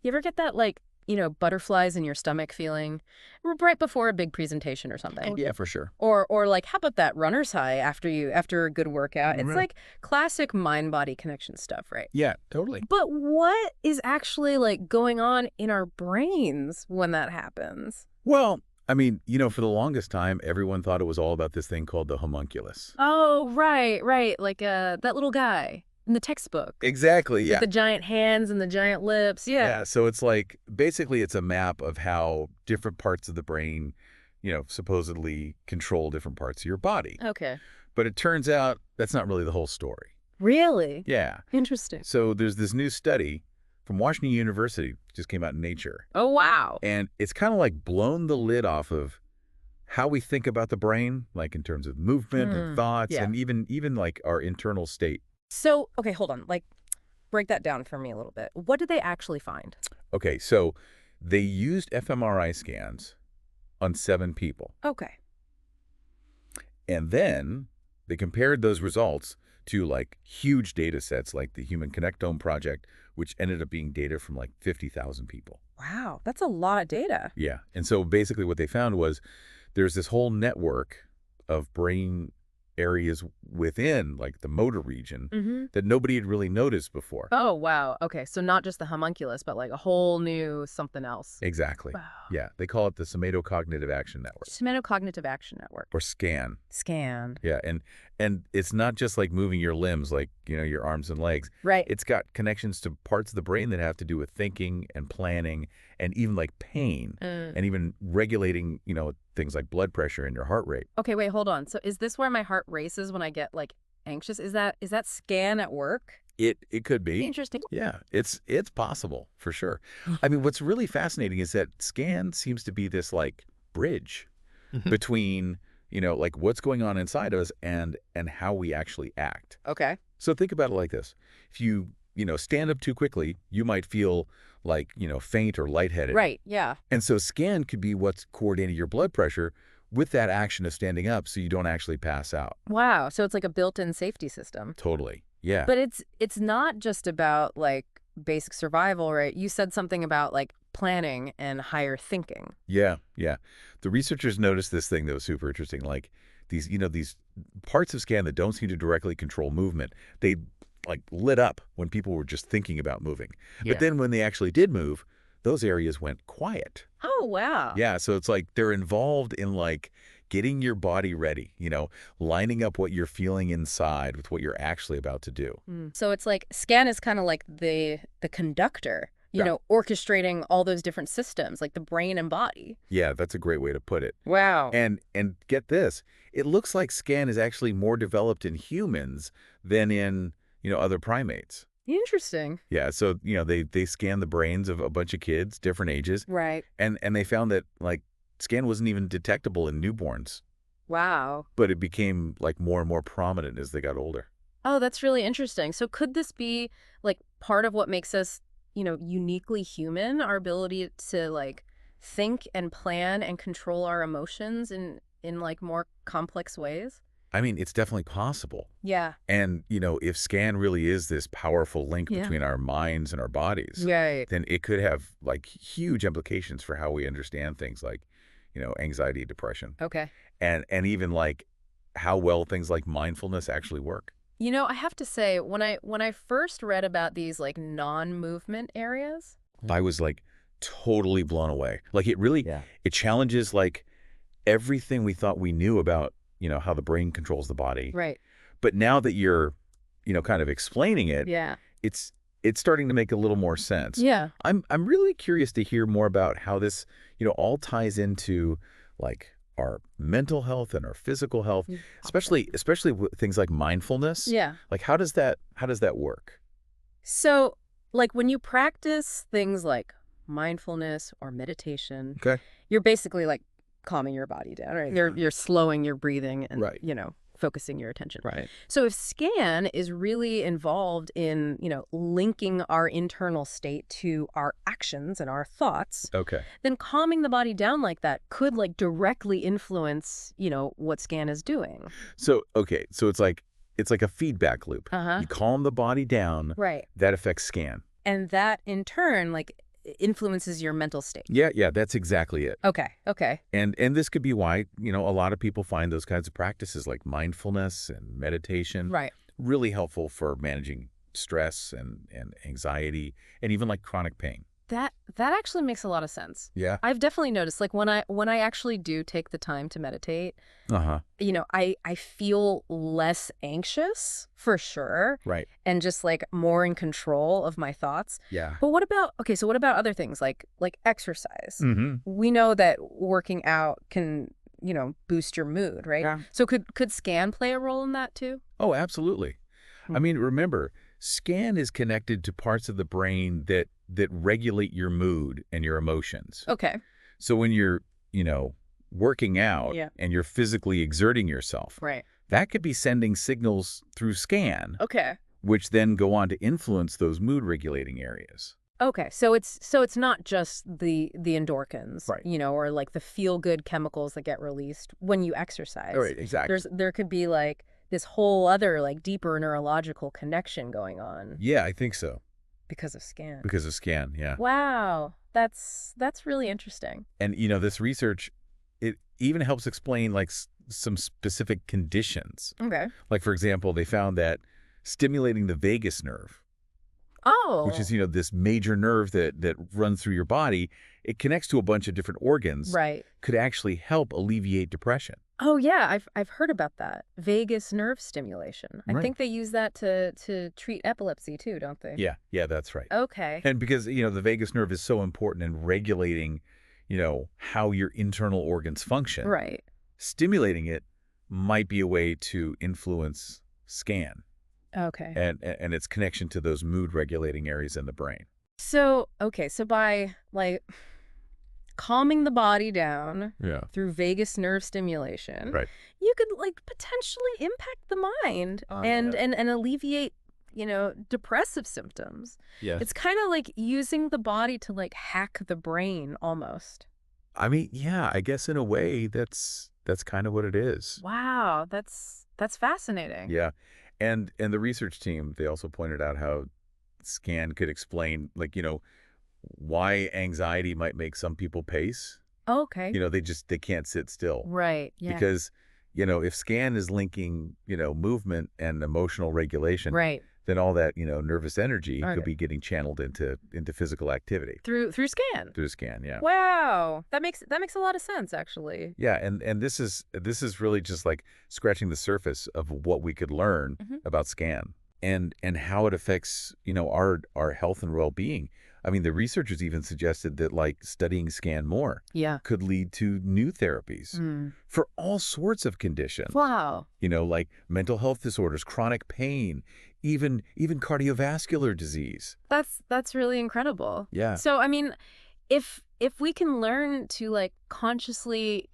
You ever get that, like, butterflies in your stomach feeling right before a big presentation or something? Yeah, for sure. Or like, how about that runner's high after a good workout? It's Right. like classic mind-body connection stuff, right? Yeah, totally. But what is actually, like, going on in our brains when that happens? Well, I mean, for the longest time, everyone thought it was all about this thing called the homunculus. Oh, right, right. Like, that little guy in the textbook Exactly, with yeah. the giant hands and the giant lips. Yeah. Yeah, so it's like, basically it's a map of how different parts of the brain, supposedly control different parts of your body. Okay. But it turns out that's not really the whole story. Really? Yeah. Interesting. So there's this new study from Washington University, just came out in Nature, Oh, wow. and it's kind of like blown the lid off of how we think about the brain, like in terms of movement and thoughts, Yeah. and even like our internal state. So, okay, hold on. Like, break that down for me a little bit. What did they actually find? Okay, so they used fMRI scans on 7 people, Okay. and then they compared those results to like huge data sets like the Human Connectome Project, which ended up being data from like 50,000 people. Wow, that's a lot of data. Yeah. And so basically what they found was there's this whole network of brain areas within like the motor region Mm-hmm. that nobody had really noticed before. Oh, wow. Okay, so not just the homunculus, but like a whole new something else. Exactly. Wow. Yeah. They call it the Somato-Cognitive Action Network, Somato-Cognitive Action Network. or SCAN. Scan. Yeah. And it's not just like moving your limbs, like, your arms and legs. Right. It's got connections to parts of the brain that have to do with thinking and planning and even like pain and even regulating, things like blood pressure and your heart rate. Okay, wait, hold on. So is this where my heart races when I get like anxious? Is that scan at work? It could be. Interesting. Yeah, it's possible for sure. I mean, what's really fascinating is that SCAN seems to be this like bridge between, like what's going on inside of us and how we actually act. Okay. So think about it like this. If you, stand up too quickly, you might feel like, faint or lightheaded. Right, yeah. And so SCAN could be what's coordinating your blood pressure with that action of standing up so you don't actually pass out. Wow, so it's like a built-in safety system. Totally. Yeah. But it's not just about like basic survival, right? You said something about like planning and higher thinking. Yeah, yeah. The researchers noticed this thing that was super interesting. Like these parts of SCAN that don't seem to directly control movement, they like lit up when people were just thinking about moving. Yeah. But then when they actually did move, those areas went quiet. Oh, wow. Yeah, so it's like they're involved in like getting your body ready, lining up what you're feeling inside with what you're actually about to do. So it's like scan is kind of like the conductor, Yeah. Orchestrating all those different systems, like the brain and body. Yeah, that's a great way to put it. Wow. And get this, it looks like SCAN is actually more developed in humans than in, other primates. Interesting. Yeah, so, they scanned the brains of a bunch of kids, different ages, Right. and they found that like SCAN wasn't even detectable in newborns, Wow. but it became like more and more prominent as they got older. Oh, that's really interesting. So could this be like part of what makes us, uniquely human, our ability to like think and plan and control our emotions in like more complex ways? I mean, it's definitely possible. Yeah. And, if SCAN really is this powerful link Yeah. between our minds and our bodies, Right. then it could have like huge implications for how we understand things like, anxiety, depression, Okay. and even like how well things like mindfulness actually work. I have to say, when I first read about these like non-movement areas. I was like totally blown away. Like it really, Yeah. it challenges like everything we thought we knew about, how the brain controls the body. Right. But now that you're, kind of explaining it, Yeah. it's starting to make a little more sense. Yeah. I'm really curious to hear more about how this, all ties into like our mental health and our physical health, especially with things like mindfulness. Yeah. Like how does that work? So, like when you practice things like mindfulness or meditation, Okay. you're basically like calming your body down, right? You're slowing your breathing and Right. focusing your attention. Right. So if scan is really involved in, linking our internal state to our actions and our thoughts, Okay. then calming the body down like that could like directly influence, what scan is doing. So, okay. So it's like a feedback loop. Uh-huh. You calm the body down. Right. That affects SCAN. And that in turn, like influences your mental state. Yeah, that's exactly it. Okay, okay. And this could be why, a lot of people find those kinds of practices like mindfulness and meditation Right. really helpful for managing stress and anxiety and even like chronic pain. That actually makes a lot of sense. Yeah. I've definitely noticed, like, when I actually do take the time to meditate, Uh-huh. I feel less anxious for sure, Right. and just like more in control of my thoughts. Yeah. But what about other things like exercise? Mm-hmm. We know that working out can, boost your mood, right? Yeah. So could scan play a role in that too? Oh, absolutely. Hmm. I mean, remember, scan is connected to parts of the brain that regulate your mood and your emotions. Okay. So when you're, working out Yeah. and you're physically exerting yourself, Right. that could be sending signals through scan, Okay. which then go on to influence those mood regulating areas. Okay, so it's not just the endorphins, Right. or like the feel-good chemicals that get released when you exercise. All right, exactly. There could be like this whole other like deeper neurological connection going on Yeah, I think so. because of scan. Because of scan, yeah. Wow, that's really interesting. And, this research, it even helps explain like some specific conditions. Okay. Like, for example, they found that stimulating the vagus nerve, Oh. which is, this major nerve that runs through your body, it connects to a bunch of different organs, Right. could actually help alleviate depression. Oh yeah, I've heard about that. Vagus nerve stimulation. I Right. think they use that to treat epilepsy too, don't they? Yeah, that's right. Okay. And because, the vagus nerve is so important in regulating, how your internal organs function, Right. stimulating it might be a way to influence scan Okay. and its connection to those mood regulating areas in the brain. So by like calming the body down Yeah. through vagus nerve stimulation, Right. you could like potentially impact the mind Oh, and, yeah. and alleviate, depressive symptoms. Yes. It's kind of like using the body to like hack the brain almost. I mean, yeah, I guess in a way that's kind of what it is. Wow, that's fascinating. Yeah. And the research team, they also pointed out how scan could explain like, why anxiety might make some people pace. Okay. They can't sit still. Right. Yeah. Because, if scan is linking, movement and emotional regulation, Right. then all that, nervous energy Okay. could be getting channeled into physical activity Through scan. through scan. Yeah. Wow. That makes a lot of sense actually. Yeah. And this is really just like scratching the surface of what we could learn Mhm. about scan and how it affects, our health and well-being. I mean, the researchers even suggested that like studying scan more Yeah. could lead to new therapies Mm. for all sorts of conditions. Wow. Like mental health disorders, chronic pain, even cardiovascular disease. That's really incredible. Yeah. So, I mean, if we can learn to like consciously,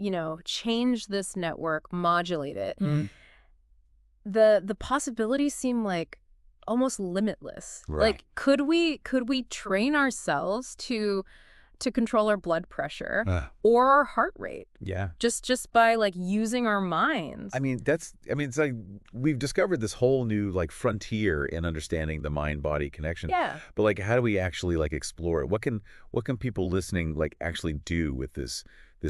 change this network, modulate it, Mhm. the possibilities seem like almost limitless. Right. Like could we train ourselves to control our blood pressure or our heart rate Yeah. just by like using our minds? I mean, it's like we've discovered this whole new like frontier in understanding the mind-body connection. Yeah. But like, how do we actually like explore it? What can people listening like actually do with this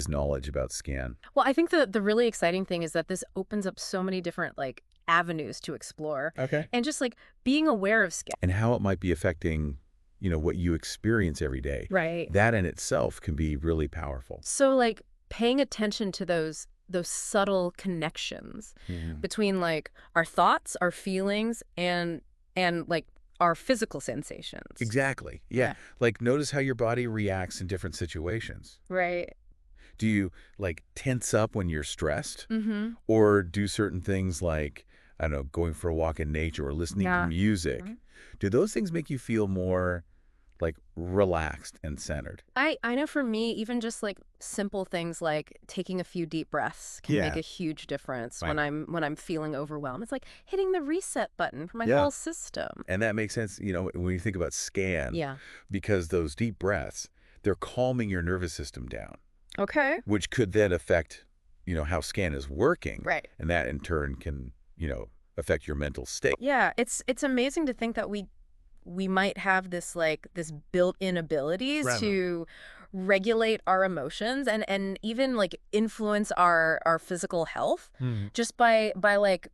knowledge about scan? Well, I think the really exciting thing is that this opens up so many different like avenues to explore. Okay. And just like being aware of scan. And how it might be affecting, what you experience every day. Right. That in itself can be really powerful. So like paying attention to those subtle connections Mhm. between like our thoughts, our feelings, and like our physical sensations. Exactly. Yeah. Like notice how your body reacts in different situations. Right. Do you like tense up when you're stressed? Mm-hmm. Or do certain things like, I don't know, going for a walk in nature or listening Yeah. to music? Mhm. Do those things make you feel more like relaxed and centered? I know for me, even just like simple things like taking a few deep breaths can Yeah. make a huge difference Right. when I'm feeling overwhelmed. It's like hitting the reset button for my Yeah. whole system. And that makes sense, when you think about scan, Yeah. because those deep breaths, they're calming your nervous system down, Okay. which could then affect, how scan is working. Right. And that in turn can, affect your mental state. Yeah, it's amazing to think that we we might have this built-in abilities Right. to regulate our emotions and even like influence our physical health Hmm. just by like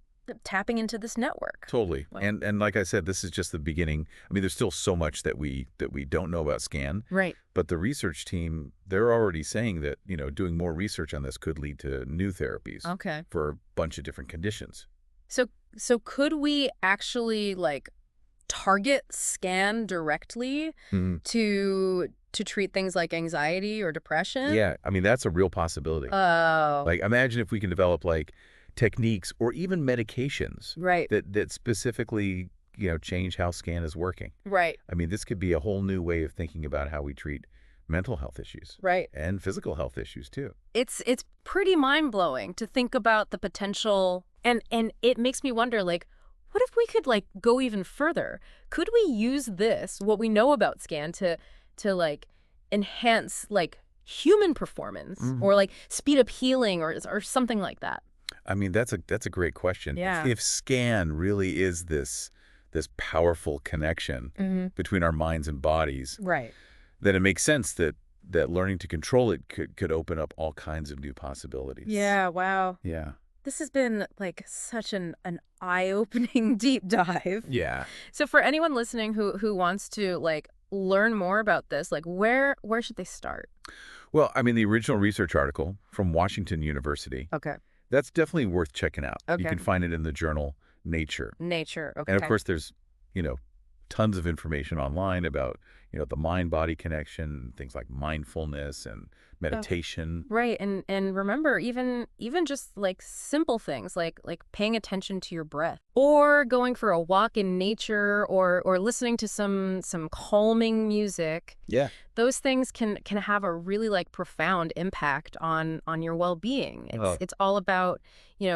tapping into this network. Totally. Wow. And like I said, this is just the beginning. I mean, there's still so much that we don't know about SCAN, Right. but the research team, they're already saying that, doing more research on this could lead to new therapies Okay. for a bunch of different conditions. So could we actually like target SCAN directly Mhm. to treat things like anxiety or depression? Yeah, I mean, that's a real possibility. Oh, Like, imagine if we can develop like techniques or even medications right, that specifically, change how SCAN is working. right, I mean, this could be a whole new way of thinking about how we treat mental health issues right. and physical health issues too. It's pretty mind-blowing to think about the potential, and it makes me wonder, like, what if we could like go even further? Could we use this, what we know about SCAN, to like enhance like human performance Mhm. or like speed up healing or something like that? I mean, that's a great question. Yeah. If SCAN really is this powerful connection Hmm. between our minds and bodies, Right. then it makes sense that learning to control it could open up all kinds of new possibilities. Yeah, wow. Yeah. This has been like such an eye-opening deep dive. Yeah. So for anyone listening who wants to like learn more about this, like where should they start? Well, I mean, the original research article from Washington University, Okay. that's definitely worth checking out. You Okay. can find it in the journal Nature. Nature. Okay. And of course, there's, you know, tons of information online about, the mind-body connection, things like mindfulness and meditation. Right. And remember, even just like simple things like paying attention to your breath or going for a walk in nature or listening to some calming music. Yeah. Those things can have a really like profound impact on your well-being. Oh. It's all about,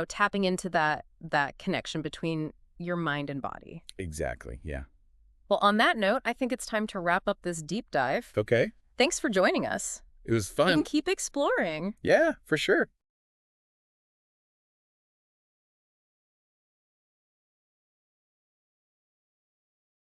tapping into that connection between your mind and body. Exactly. Yeah. Well, on that note, I think it's time to wrap up this deep dive. Okay. Thanks for joining us. It was And fun. keep exploring. Yeah, for sure.